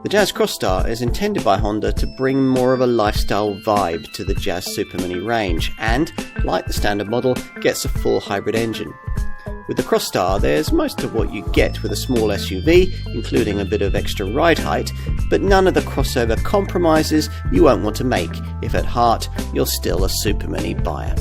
The Jazz Crosstar is intended by Honda to bring more of a lifestyle vibe to the Jazz Super Mini range and, like the standard model, gets a full hybrid engine. With the Crosstar, there's most of what you get with a small SUV, including a bit of extra ride height, but none of the crossover compromises you won't want to make if at heart you're still a Super Mini buyer.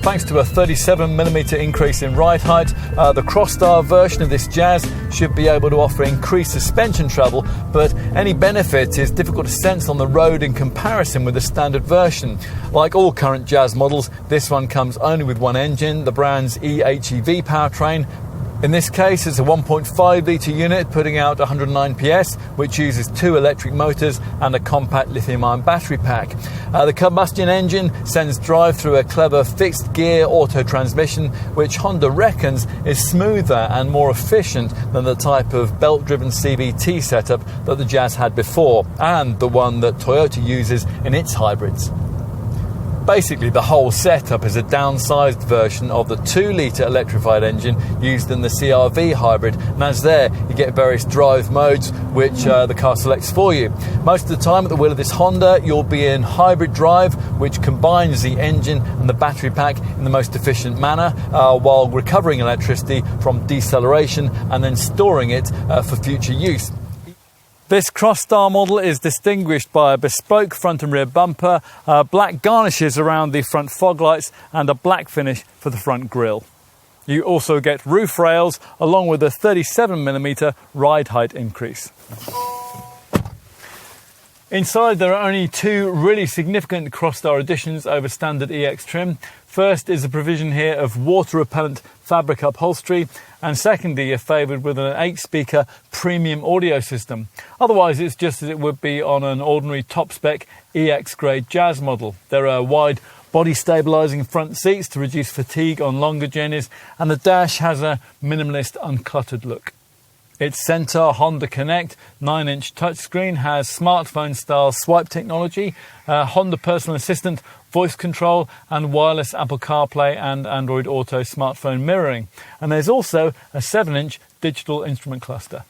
Thanks to a 37mm increase in ride height, the Crosstar version of this Jazz should be able to offer increased suspension travel, but any benefit is difficult to sense on the road in comparison with the standard version. Like all current Jazz models, this one comes only with one engine, the brand's MHEV powertrain. In this case, it's a 1.5 litre unit putting out 109 PS, which uses 2 electric motors and a compact lithium-ion battery pack. The combustion engine sends drive through a clever fixed-gear auto transmission, which Honda reckons is smoother and more efficient than the type of belt-driven CVT setup that the Jazz had before, and the one that Toyota uses in its hybrids. Basically, the whole setup is a downsized version of the 2-litre electrified engine used in the CR-V hybrid, and as there, you get various drive modes which the car selects for you. Most of the time at the wheel of this Honda, you'll be in hybrid drive, which combines the engine and the battery pack in the most efficient manner, while recovering electricity from deceleration and then storing it for future use. This Crosstar model is distinguished by a bespoke front and rear bumper, black garnishes around the front fog lights and a black finish for the front grille. You also get roof rails along with a 37mm ride height increase. Inside there are only 2 really significant Crosstar additions over standard EX trim. First is the provision here of water-repellent fabric upholstery, and secondly you're favoured with an 8-speaker premium audio system. Otherwise it's just as it would be on an ordinary top-spec EX-grade Jazz model. There are wide body stabilising front seats to reduce fatigue on longer journeys, and the dash has a minimalist, uncluttered look. Its centre Honda Connect 9-inch touchscreen has smartphone-style swipe technology, Honda Personal Assistant voice control and wireless Apple CarPlay and Android Auto smartphone mirroring. And there's also a 7-inch digital instrument cluster.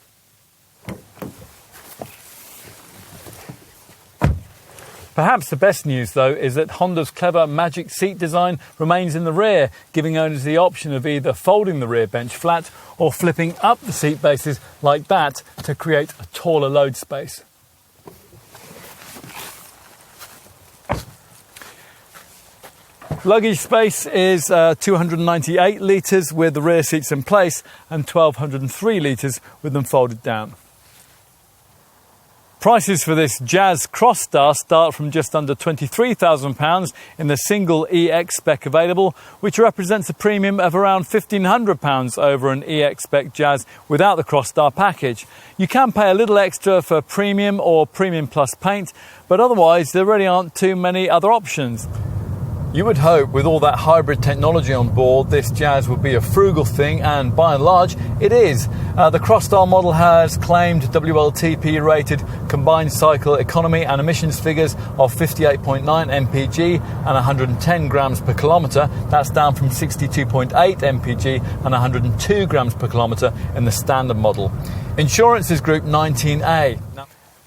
Perhaps the best news, though, is that Honda's clever magic seat design remains in the rear, giving owners the option of either folding the rear bench flat or flipping up the seat bases like that to create a taller load space. Luggage space is 298 litres with the rear seats in place and 1,203 litres with them folded down. Prices for this Jazz Crosstar start from just under £23,000 in the single EX spec available, which represents a premium of around £1,500 over an EX spec Jazz without the Crosstar package. You can pay a little extra for premium or premium plus paint, but otherwise there really aren't too many other options. You would hope with all that hybrid technology on board, this Jazz would be a frugal thing, and by and large, it is. The Crosstar model has claimed WLTP rated combined cycle economy and emissions figures of 58.9 mpg and 110 grams per kilometre. That's down from 62.8 mpg and 102 grams per kilometre in the standard model. Insurance is Group 19A.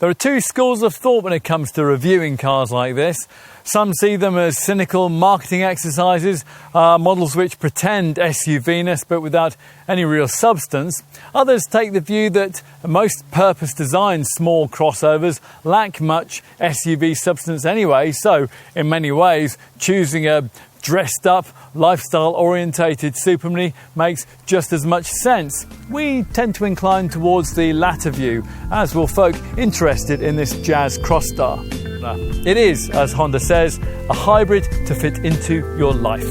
There are 2 schools of thought when it comes to reviewing cars like this. Some see them as cynical marketing exercises, models which pretend SUV-ness but without any real substance. Others take the view that most purpose-designed small crossovers lack much SUV substance anyway, so in many ways choosing a dressed-up, lifestyle-orientated Super Mini makes just as much sense. We tend to incline towards the latter view, as will folk interested in this Jazz Crosstar. It is, as Honda says, a hybrid to fit into your life.